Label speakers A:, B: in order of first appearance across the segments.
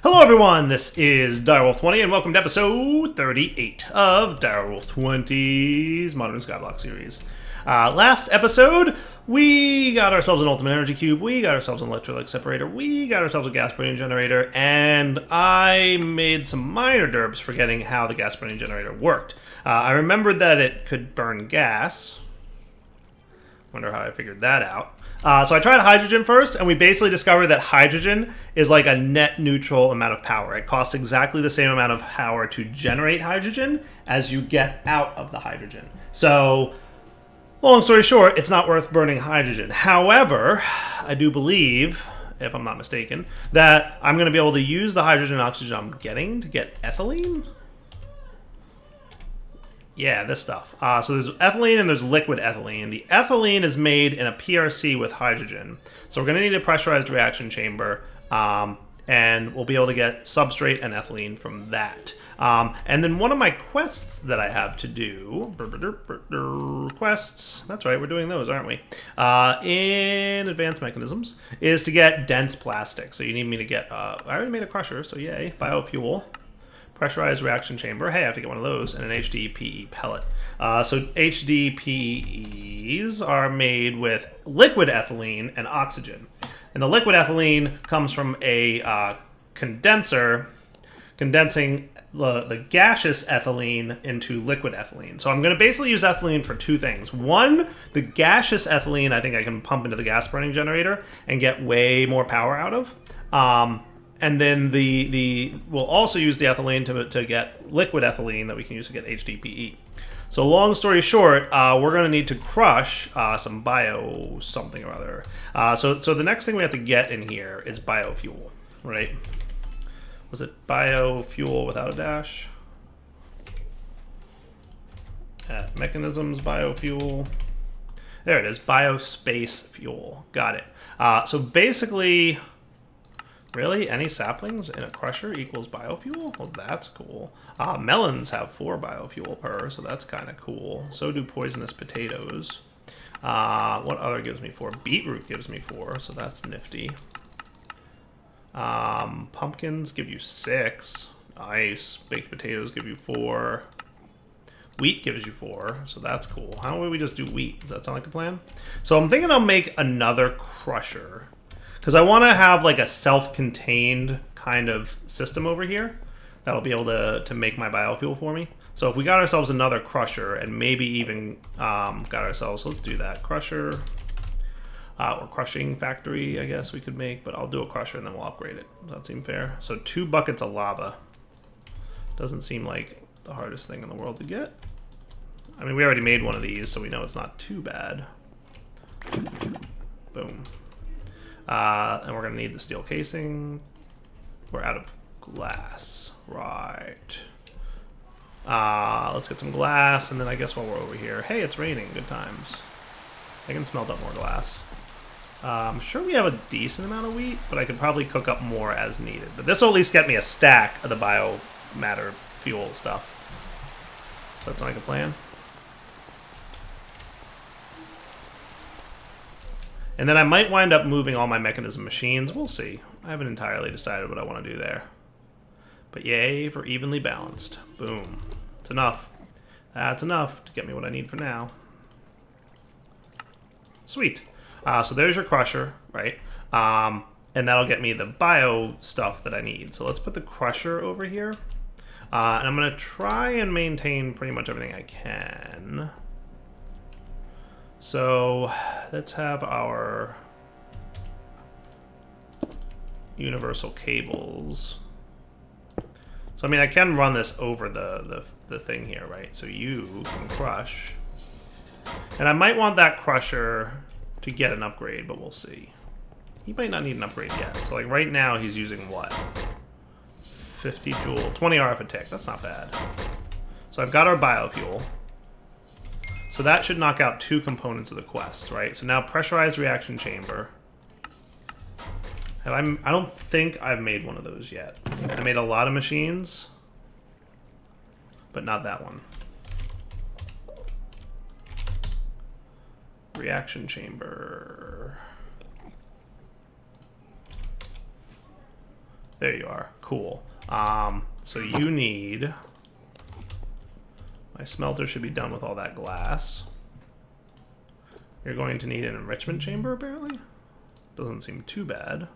A: Hello everyone, this is Direwolf20 and welcome to episode 38 of Direwolf20's Modern Skyblock series. Last episode, we got ourselves an Ultimate Energy Cube, we got ourselves an Electrolyte Separator, we got ourselves a Gas Burning Generator, and I made some minor derps forgetting how the Gas Burning Generator worked. I remembered that it could burn gas. Wonder how I figured that out. So I tried hydrogen first, and we basically discovered that hydrogen is like a net neutral amount of power. It costs exactly the same amount of power to generate hydrogen as you get out of the hydrogen. So, long story short, it's not worth burning hydrogen. However, I do believe, if I'm not mistaken, that I'm going to be able to use the hydrogen and oxygen I'm getting to get ethylene. Yeah, this stuff. So there's ethylene and there's liquid ethylene. The ethylene is made in a PRC with hydrogen. So we're going to need a pressurized reaction chamber, and we'll be able to get substrate and ethylene from that. And then one of my quests that I have to do, quests, that's right, we're doing those, aren't we? In advanced mechanisms, is to get dense plastic. So you need me to get, I already made a crusher, so yay, biofuel. Pressurized reaction chamber. Hey, I have to get one of those. And an HDPE pellet. So HDPEs are made with liquid ethylene and oxygen. And the liquid ethylene comes from a condenser condensing the gaseous ethylene into liquid ethylene. So I'm going to basically use ethylene for two things. One, the gaseous ethylene I think I can pump into the gas burning generator and get way more power out of. And then we'll also use the ethylene to get liquid ethylene that we can use to get HDPE. So long story short, we're going to need to crush some bio something or other. So the next thing we have to get in here is biofuel, right? Was it biofuel without a dash? At mechanisms, biofuel. There it is, biospace fuel. Got it. So basically... Really? Any saplings in a crusher equals biofuel? Well, that's cool. Melons have 4 biofuel per, so that's kind of cool. So do poisonous potatoes. What other gives me 4? Beetroot gives me 4, so that's nifty. Pumpkins give you 6. Nice. Baked potatoes give you 4. Wheat gives you 4, so that's cool. How about we just do wheat? Does that sound like a plan? So I'm thinking I'll make another crusher. Because I want to have like a self-contained kind of system over here that'll be able to make my biofuel for me. So if we got ourselves another crusher and maybe even got ourselves, let's do that, crusher or crushing factory, I guess we could make, but I'll do a crusher and then we'll upgrade it. Does that seem fair? So 2 buckets of lava. Doesn't seem like the hardest thing in the world to get. I mean, we already made one of these, so we know it's not too bad. Boom. And we're going to need the steel casing. We're out of glass. Right. Let's get some glass, and then I guess while we're over here... Hey, it's raining. Good times. I can smelt up more glass. I'm sure we have a decent amount of wheat, but I could probably cook up more as needed. But this will at least get me a stack of the biomatter fuel stuff. So that's like a plan. And then I might wind up moving all my mechanism machines. We'll see. I haven't entirely decided what I want to do there. But yay for evenly balanced. Boom. It's enough. That's enough to get me what I need for now. Sweet. So there's your crusher, right? And that'll get me the bio stuff that I need. So let's put the crusher over here. And I'm going to try and maintain pretty much everything I can. So let's have our universal cables. So I mean, I can run this over the thing here, right? So you can crush. And I might want that crusher to get an upgrade, but we'll see. He might not need an upgrade yet. So like right now he's using what? 50 joule, 20 RF a tick. That's not bad. So I've got our biofuel. So that should knock out 2 components of the quest, right? So now pressurized reaction chamber. I don't think I've made one of those yet. I made a lot of machines, but not that one. Reaction chamber. There you are. Cool. So you need... My smelter should be done with all that glass. You're going to need an enrichment chamber, apparently? Doesn't seem too bad.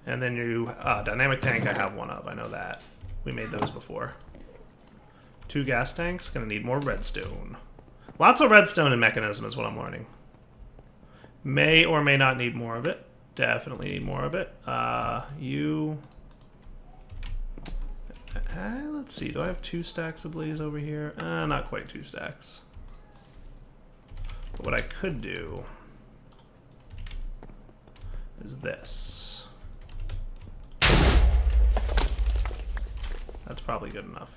A: And then you... dynamic tank, I have one of. I know that. We made those before. 2 gas tanks. Gonna need more redstone. Lots of redstone in Mechanism is what I'm learning. May or may not need more of it. Definitely need more of it. Let's see. Do I have 2 stacks of blaze over here? Not quite 2 stacks. But what I could do is this. That's probably good enough.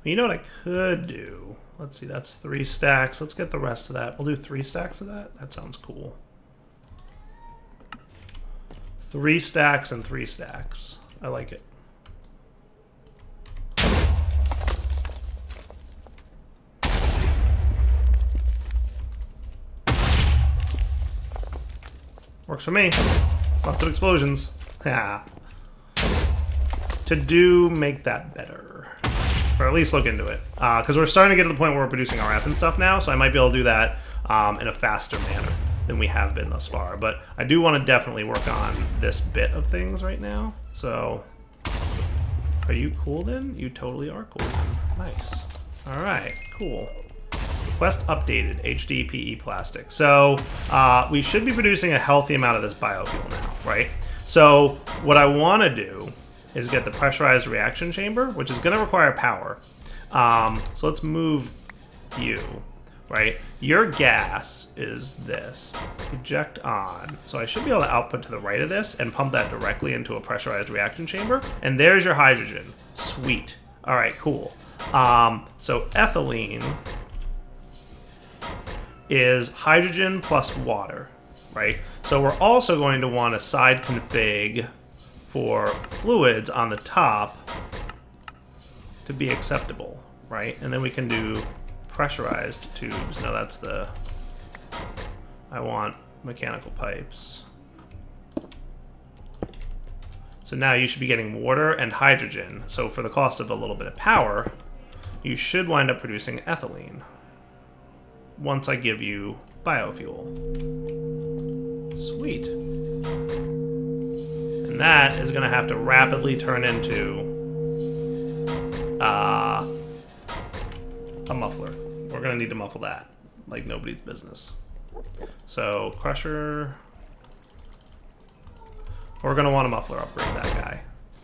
A: You know what I could do? Let's see, that's 3 stacks. Let's get the rest of that. We'll do 3 stacks of that. That sounds cool. 3 stacks and 3 stacks. I like it. Works for me. Lots of explosions. Yeah. To make that better. Or at least look into it. Because we're starting to get to the point where we're producing RF and stuff now, so I might be able to do that in a faster manner than we have been thus far. But I do want to definitely work on this bit of things right now. So, are you cool then? You totally are cool. Nice. Alright, cool. Quest updated, HDPE plastic. So, we should be producing a healthy amount of this biofuel now, right? So, what I want to do is get the pressurized reaction chamber, which is going to require power. So let's move you, right? Your gas is this. Eject on. So I should be able to output to the right of this and pump that directly into a pressurized reaction chamber. And there's your hydrogen. Sweet. All right, cool. So ethylene is hydrogen plus water, right? So we're also going to want a side config for fluids on the top to be acceptable, right? And then we can do pressurized tubes. No, that's the... I want mechanical pipes. So now you should be getting water and hydrogen. So for the cost of a little bit of power, you should wind up producing ethylene once I give you biofuel. Sweet. And that is going to have to rapidly turn into a muffler. We're going to need to muffle that like nobody's business. So, crusher. We're going to want a muffler upgrade that guy.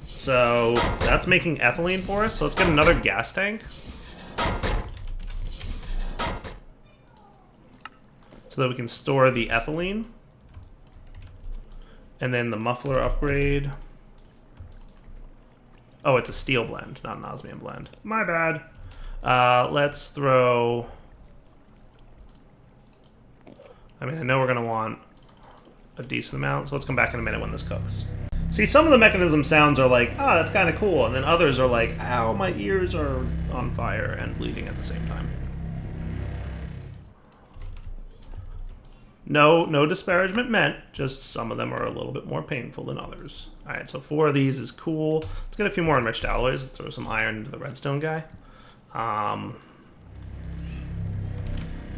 A: So, that's making ethylene for us. So, let's get another gas tank. So that we can store the ethylene. And then the muffler upgrade. Oh, it's a steel blend, not an osmium blend. My bad. Let's throw... I mean, I know we're going to want a decent amount, so let's come back in a minute when this cooks. See, some of the Mechanism sounds are like, ah, that's kind of cool, and then others are like, ow, my ears are on fire and bleeding at the same time. No disparagement meant, just some of them are a little bit more painful than others. Alright, so 4 of these is cool. Let's get a few more enriched alloys. Let's throw some iron into the redstone guy.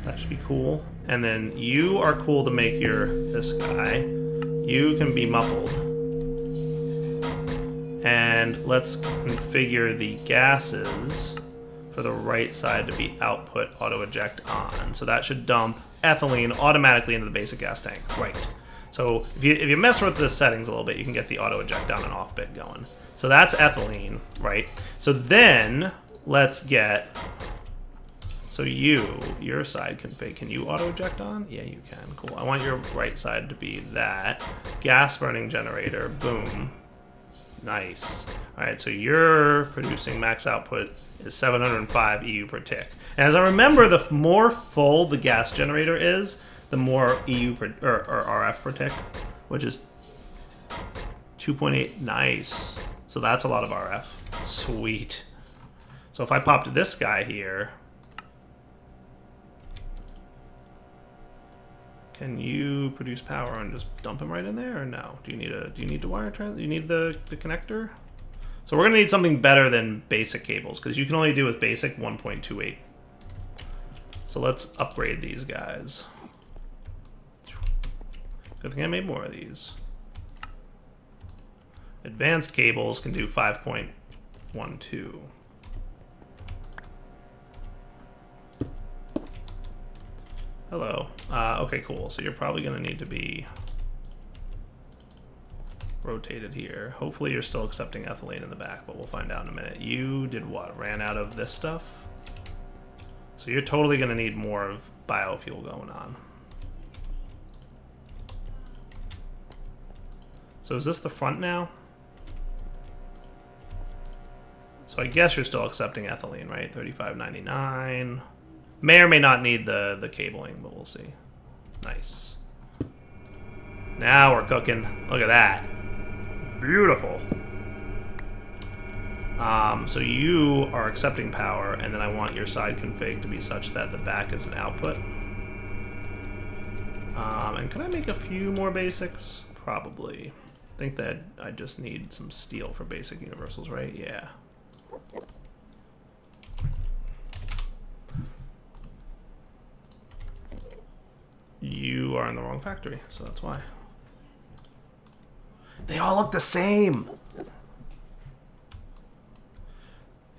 A: That should be cool. And then you are cool to make this guy. You can be muffled. And let's configure the gases for the right side to be output auto eject on. So that should dump ethylene automatically into the basic gas tank. Right. So if you mess with the settings a little bit, you can get the auto eject on and off bit going. So that's ethylene, right? So then let's get... So your side config, can you auto eject on? Yeah, you can. Cool. I want your right side to be that. Gas burning generator. Boom. Nice. All right, so you're producing max output is 705 EU per tick. And as I remember, the more full the gas generator is, the more EU per, or RF per tick, which is 2.8. Nice. So that's a lot of RF. Sweet. So if I popped this guy here, Can you produce power and just dump them right in there, or no? Do you need the wire trans? Do you need the connector? So we're gonna need something better than basic cables, because you can only do with basic 1.28. So let's upgrade these guys. Good thing I made more of these. Advanced cables can do 5.12. Hello. Okay, cool. So you're probably going to need to be rotated here. Hopefully you're still accepting ethylene in the back, but we'll find out in a minute. You did what? Ran out of this stuff? So you're totally going to need more of biofuel going on. So is this the front now? So I guess you're still accepting ethylene, right? $35.99. May or may not need the cabling, but we'll see. Nice. Now we're cooking. Look at that. Beautiful. So you are accepting power, and then I want your side config to be such that the back is an output. And can I make a few more basics? Probably. I think that I just need some steel for basic universals, right? Yeah. You are in the wrong factory, so that's why. They all look the same!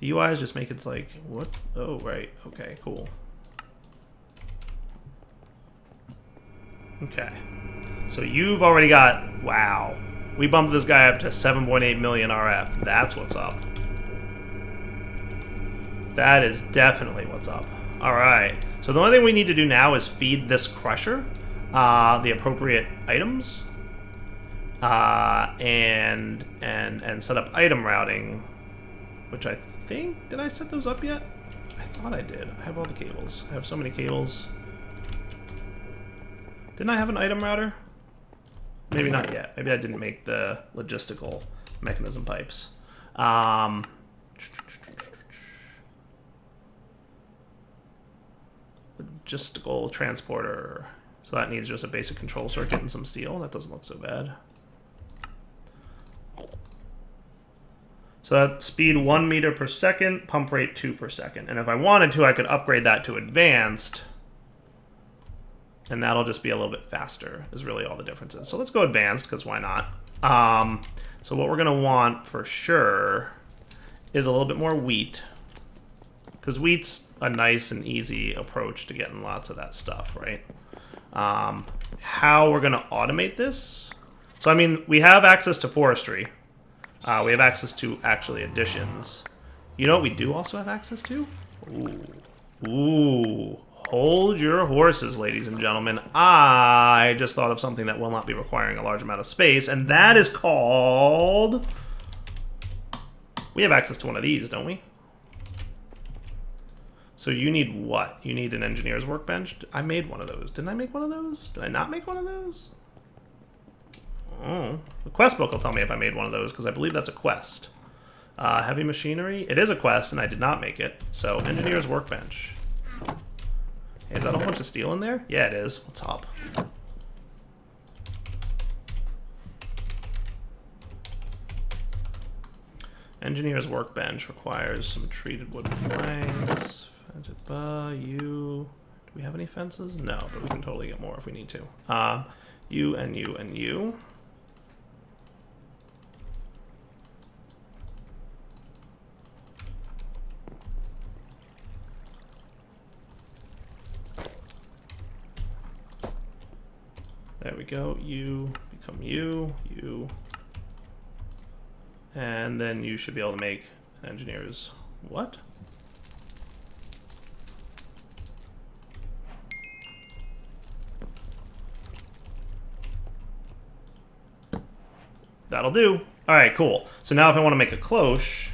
A: The UIs just make it like, what? Oh, right. Okay, cool. Okay. So you've already got, wow. We bumped this guy up to 7.8 million RF. That's what's up. That is definitely what's up. All right. So the only thing we need to do now is feed this crusher the appropriate items and set up item routing, which I think, did I set those up yet? I thought I did. I have all the cables. I have so many cables. Didn't I have an item router? Maybe not yet. Maybe I didn't make the logistical mechanism pipes. Logistical transporter. So that needs just a basic control circuit and some steel. That doesn't look so bad. So that's speed 1 meter per second, pump rate 2 per second. And if I wanted to, I could upgrade that to advanced. And that'll just be a little bit faster, is really all the difference is. So let's go advanced, because why not? So what we're going to want for sure is a little bit more wheat. Because wheat's a nice and easy approach to getting lots of that stuff, right? How we're going to automate this? So, I mean, we have access to forestry. We have access to, actually, additions. You know what we do also have access to? Ooh. Ooh. Hold your horses, ladies and gentlemen. I just thought of something that will not be requiring a large amount of space, and that is called... We have access to one of these, don't we? So you need what? You need an engineer's workbench? I made one of those. Didn't I make one of those? Did I not make one of those? Oh. The quest book will tell me if I made one of those, because I believe that's a quest. Heavy machinery? It is a quest, and I did not make it. So, engineer's workbench. Hey, is that a whole bunch of steel in there? Yeah, it is. What's up? Engineer's workbench requires some treated wooden planks. Do we have any fences? No, but we can totally get more if we need to. You and you and you. There we go. You become you, you. And then you should be able to make an engineer's what? That'll do. All right, cool. So now if I want to make a cloche,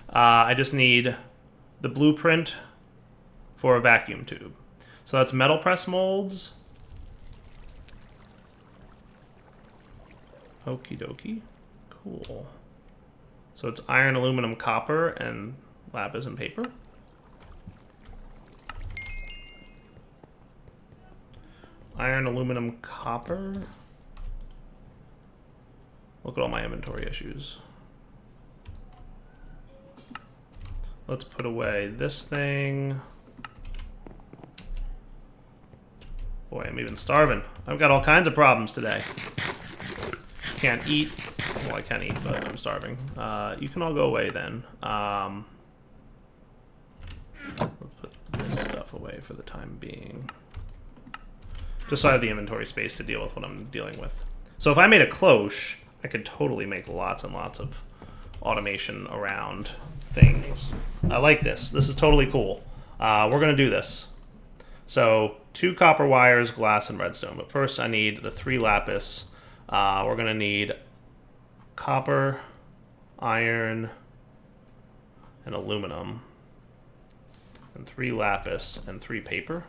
A: I just need the blueprint for a vacuum tube. So that's metal press molds. Okie dokie. Cool. So it's iron, aluminum, copper, and lapis and paper. Iron, aluminum, copper. Look at all my inventory issues. Let's put away this thing. Boy, I'm even starving. I've got all kinds of problems today. Can't eat. Well, I can eat, but I'm starving. You can all go away then. Let's put this stuff away for the time being. Just so I have the inventory space to deal with what I'm dealing with. So if I made a cloche, I could totally make lots and lots of automation around things. I like this. This is totally cool. We're going to do this. So 2 copper wires, glass, and redstone. But first I need the 3 lapis. We're going to need copper, iron, and aluminum. And 3 lapis and 3 paper.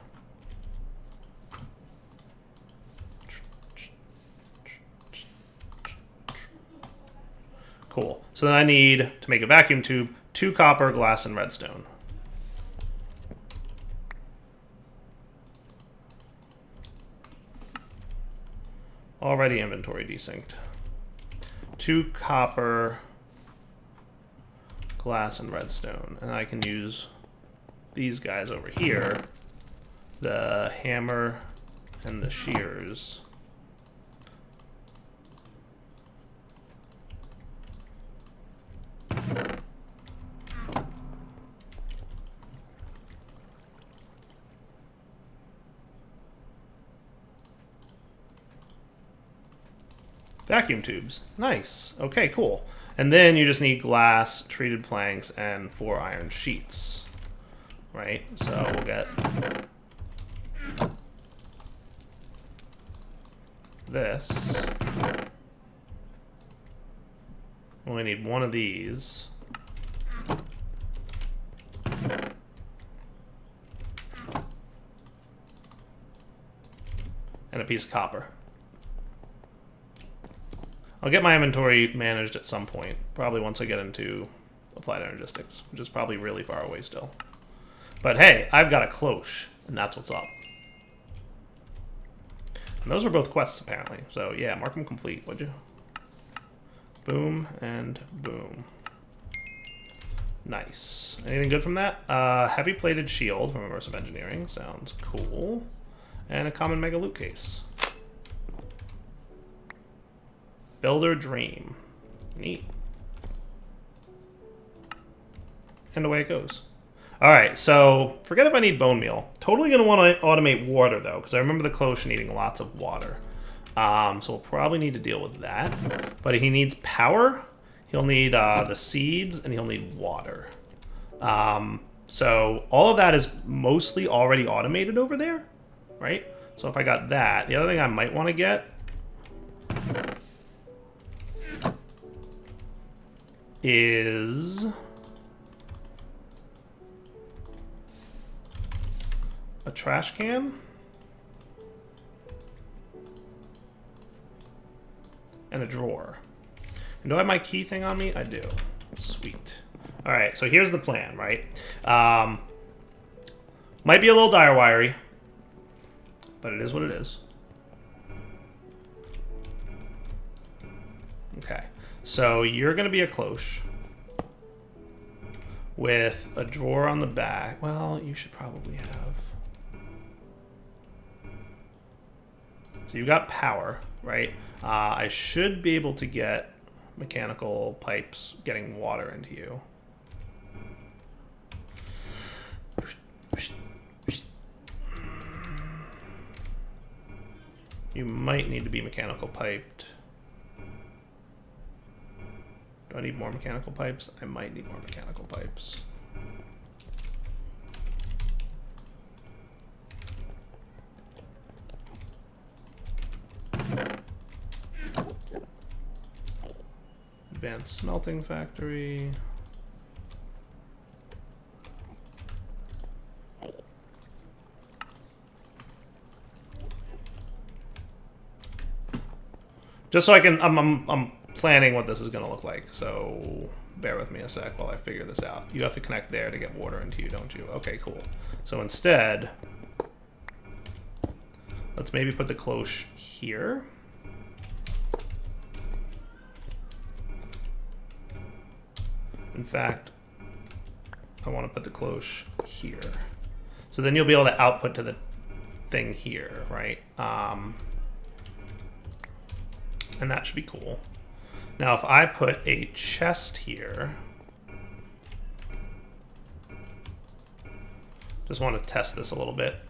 A: Cool. So then I need, to make a vacuum tube, 2 copper, glass, and redstone. Already inventory desynced. 2 copper, glass, and redstone. And I can use these guys over here, the hammer and the shears. Vacuum tubes. Nice. Okay, cool. And then you just need glass, treated planks, and 4 iron sheets. Right? So we'll get this. We need 1 of these. And a piece of copper. I'll get my inventory managed at some point. Probably once I get into applied energistics, which is probably really far away still. But hey, I've got a cloche, and that's what's up. And those were both quests, apparently. So yeah, mark them complete, would you? Boom and boom. Nice. Anything good from that? Heavy plated shield from immersive engineering. Sounds cool. And a common mega loot case. Builder dream. Neat. And away it goes. Alright, so forget if I need bone meal. Totally going to want to automate water, though, because I remember the cloche needing lots of water. So we'll probably need to deal with that. But he needs power, he'll need the seeds, and he'll need water. So all of that is mostly already automated over there, right? So if I got that, the other thing I might want to get is a trash can and a drawer. And do I have my key thing on me? I do. Sweet. All right, so here's the plan, right? Might be a little dire wiry, but it is what it is. Okay, so you're going to be a cloche with a drawer on the back. Well, you should probably have. So you got power, right? I should be able to get mechanical pipes getting water into you. You might need to be mechanical piped. Do I need more mechanical pipes? I might need more mechanical pipes. Advanced smelting factory. Just so I can, I'm planning what this is going to look like, so bear with me a sec while I figure this out. You have to connect there to get water into you, don't you? Okay, cool. So instead, Let's maybe put the cloche here. In fact, I want to put the cloche here. So then you'll be able to output to the thing here, right? And that should be cool. Now, if I put a chest here, just want to test this a little bit.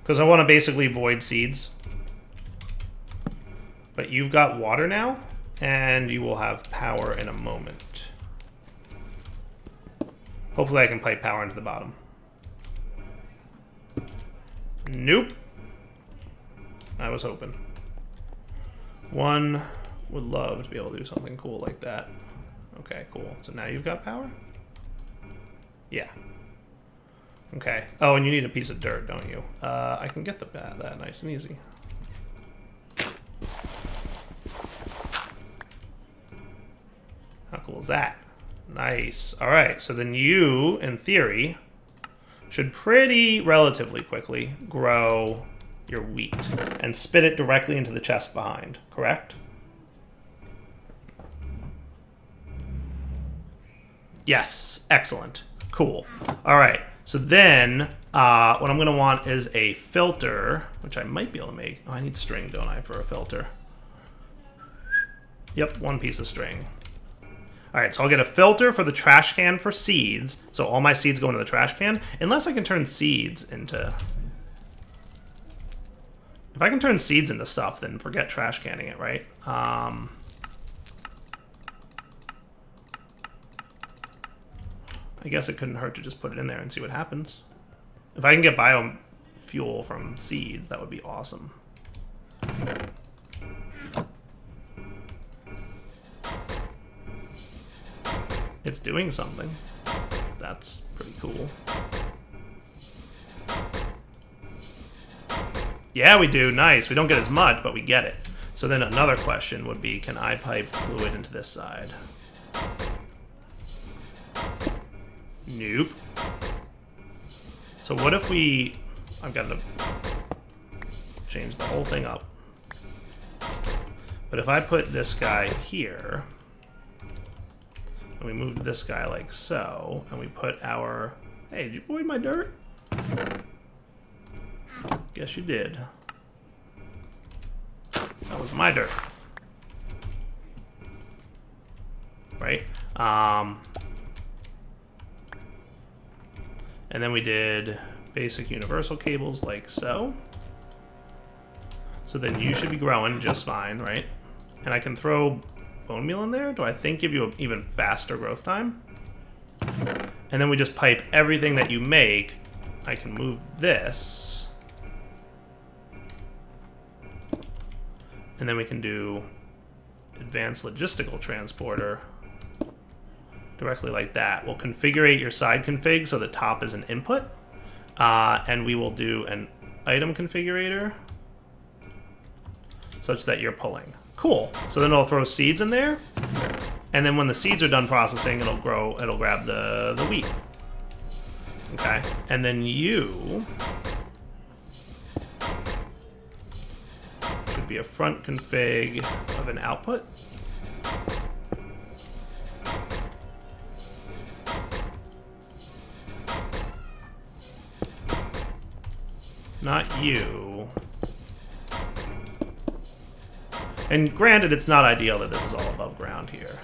A: Because I want to basically void seeds. But you've got water now, and you will have power in a moment. Hopefully I can pipe power into the bottom. Nope. I was hoping. One would love to be able to do something cool like that. Okay, cool. So now you've got power? Yeah. Okay. Oh, and you need a piece of dirt, don't you? I can get that nice and easy. How cool is that? Nice. All right, so then you, in theory, should pretty relatively quickly grow your wheat and spit it directly into the chest behind, correct? Yes, excellent. Cool. All right, so then what I'm gonna want is a filter, which I might be able to make. Oh, I need string, don't I, for a filter? Yep, one piece of string. All right, so I'll get a filter for the trash can for seeds. So all my seeds go into the trash can, unless I can turn seeds into... If I can turn seeds into stuff, then forget trash canning it, right? I guess it couldn't hurt to just put it in there and see what happens. If I can get biofuel from seeds, that would be awesome. It's doing something. That's pretty cool. Yeah, we do. Nice. We don't get as much, but we get it. So then another question would be, can I pipe fluid into this side? Nope. So what if we... I've got to change the whole thing up. But if I put this guy here... And we moved this guy like so, and we put our... Hey, did you void my dirt? Guess you did. That was my dirt. Right? And then we did basic universal cables like so. So then you should be growing just fine, right? And I can throw bone meal in there. Do I think give you an even faster growth time? And then we just pipe everything that you make. I can move this. And then we can do advanced logistical transporter directly like that. We'll configure your side config so the top is an input. And we will do an item configurator such that you're pulling. Cool. So then it'll throw seeds in there. And then when the seeds are done processing, it'll grab the wheat. Okay. And then you should be a front config of an output. Not you. And granted, it's not ideal that this is all above ground here.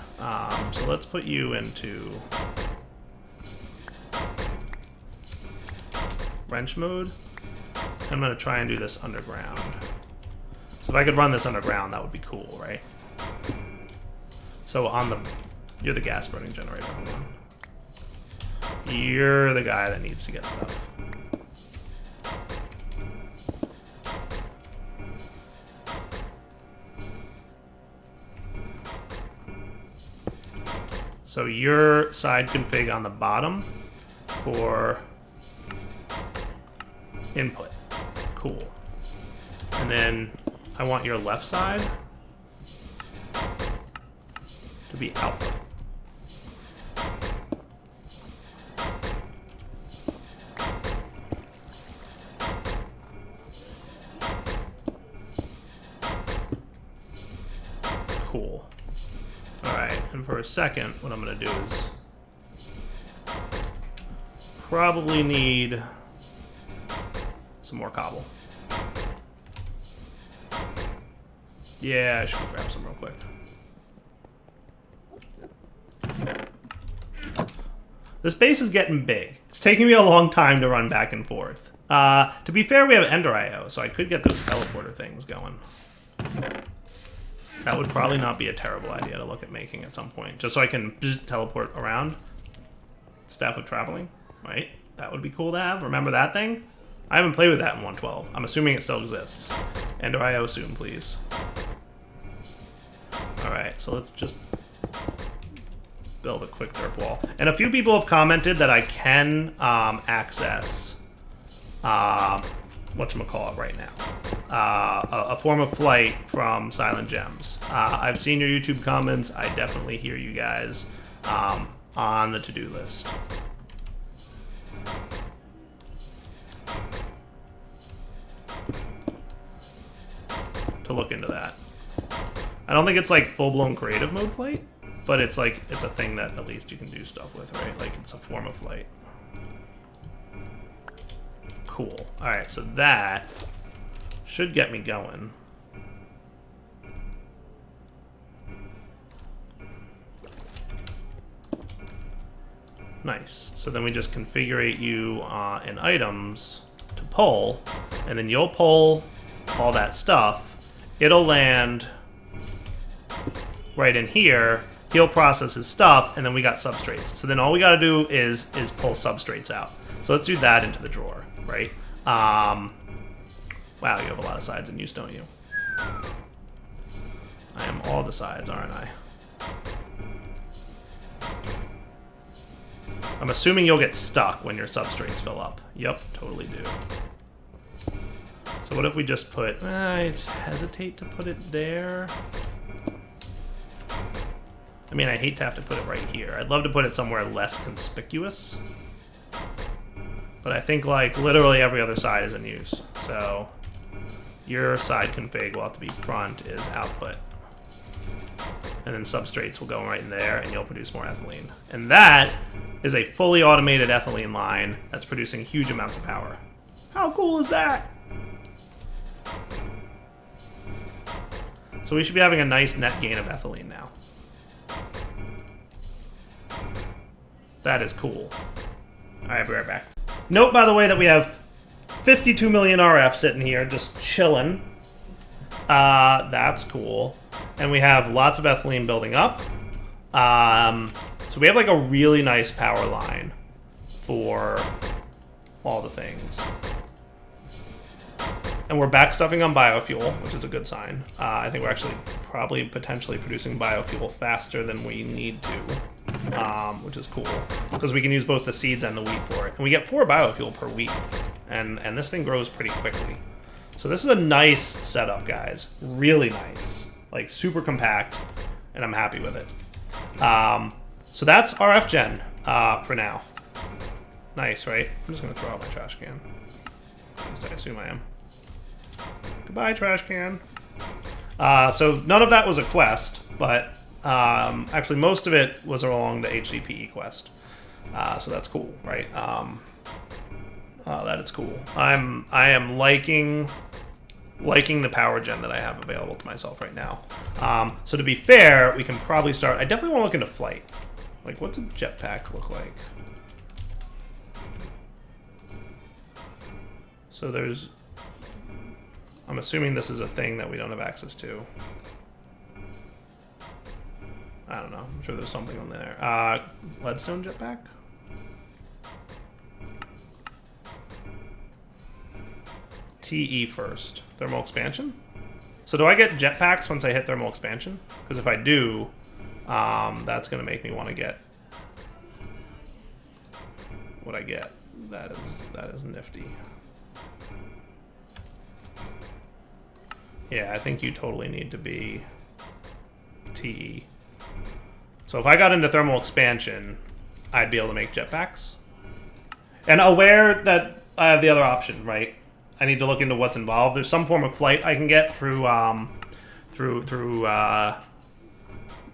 A: So let's put you into wrench mode. I'm going to try and do this underground. So if I could run this underground, that would be cool, right? So on the... You're the gas burning generator. Hold on. You're the guy that needs to get stuff. So your side config on the bottom for input. Cool. And then I want your left side to be output. Cool. Alright, and for a second, what I'm going to do is probably need some more cobble. Yeah, I should grab some real quick. This base is getting big. It's taking me a long time to run back and forth. To be fair, we have Ender IO, so I could get those teleporter things going. That would probably not be a terrible idea to look at making at some point, just so I can just teleport around. Staff of Traveling, right? That would be cool to have. Remember that thing? I haven't played with that in 1.12. I'm assuming it still exists. Ender IO soon, please. Alright, so let's just build a quick derp wall. And a few people have commented that I can access whatchamacallit right now. A form of flight from Silent Gems. I've seen your YouTube comments. I definitely hear you guys on the to-do list. To look into that. I don't think it's like full-blown creative mode flight, but it's like, it's a thing that at least you can do stuff with, right? Like, it's a form of flight. Cool. Alright, so that should get me going. Nice. So then we just configure you in items to pull, and then you'll pull all that stuff. It'll land right in here. He'll process his stuff, and then we got substrates. So then all we got to do is pull substrates out. So let's do that into the drawer, right? Wow, you have a lot of sides in use, don't you? I am all the sides, aren't I? I'm assuming you'll get stuck when your substrates fill up. Yep, totally do. So what if we just put... I hesitate to put it there. I mean, I hate to have to put it right here. I'd love to put it somewhere less conspicuous. But I think, like, literally every other side is in use. So your side config will have to be front is output. And then substrates will go right in there, and you'll produce more ethylene. And that is a fully automated ethylene line that's producing huge amounts of power. How cool is that? So we should be having a nice net gain of ethylene now. That is cool. Alright, I'll be right back. Note, by the way, that we have 52 million RF sitting here just chilling. That's cool. And we have lots of ethylene building up. So we have like a really nice power line for all the things. And we're backstuffing on biofuel, which is a good sign. I think we're actually probably potentially producing biofuel faster than we need to, which is cool. Because we can use both the seeds and the wheat for it. And we get 4 biofuel per wheat. And this thing grows pretty quickly. So this is a nice setup, guys. Really nice. Like, super compact. And I'm happy with it. So that's RF Gen for now. Nice, right? I'm just going to throw out my trash can. At least I assume I am. Goodbye, trash can. So none of that was a quest, but actually most of it was along the HDPE quest. So that's cool, right? That is cool. I am liking the power gen that I have available to myself right now. So to be fair, we can probably start. I definitely want to look into flight. Like, what's a jetpack look like? So there's... I'm assuming this is a thing that we don't have access to. I don't know. I'm sure there's something on there. Leadstone jetpack? TE first. Thermal expansion? So do I get jetpacks once I hit thermal expansion? Because if I do, that's going to make me want to get what I get. That is nifty. Yeah, I think you totally need to be TE. So if I got into thermal expansion, I'd be able to make jetpacks. And aware that I have the other option, right? I need to look into what's involved. There's some form of flight I can get through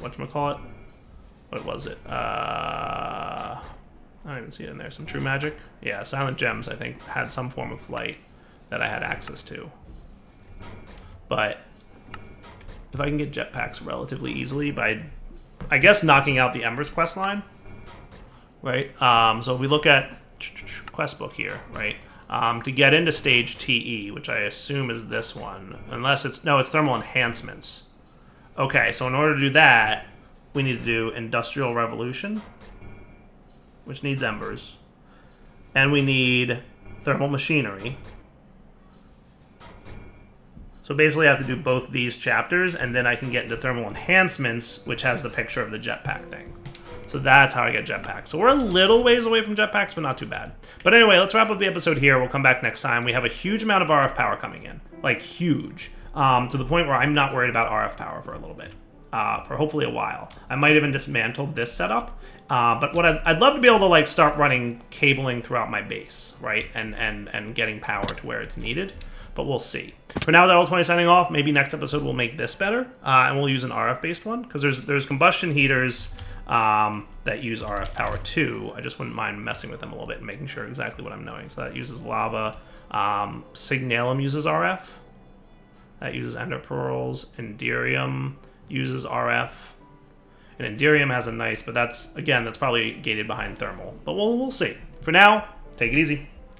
A: whatchamacallit. What was it? I don't even see it in there. Some true magic? Yeah, Silent Gems, I think, had some form of flight that I had access to. But if I can get jetpacks relatively easily by, I guess, knocking out the Embers quest line, right? So if we look at quest book here, right? To get into stage TE, which I assume is this one, unless it's, no, it's thermal enhancements. Okay, so in order to do that, we need to do Industrial Revolution, which needs embers. And we need thermal machinery. So basically I have to do both these chapters, and then I can get into thermal enhancements, which has the picture of the jetpack thing. So that's how I get jetpacks. So we're a little ways away from jetpacks, but not too bad. But anyway, let's wrap up the episode here. We'll come back next time. We have a huge amount of RF power coming in. Like, huge. To the point where I'm not worried about RF power for a little bit. For hopefully a while. I might even dismantle this setup. But what I'd love to be able to like start running cabling throughout my base, right? And getting power to where it's needed. But we'll see. For now, Daryl20 signing off. Maybe next episode we'll make this better. And we'll use an RF-based one. Because there's combustion heaters that use RF power too. I just wouldn't mind messing with them a little bit and making sure exactly what I'm knowing. So that uses lava. Signalum uses RF. That uses ender pearls. Enderium uses RF. And Enderium has a nice, but that's, again, that's probably gated behind thermal. But we'll see. For now, take it easy.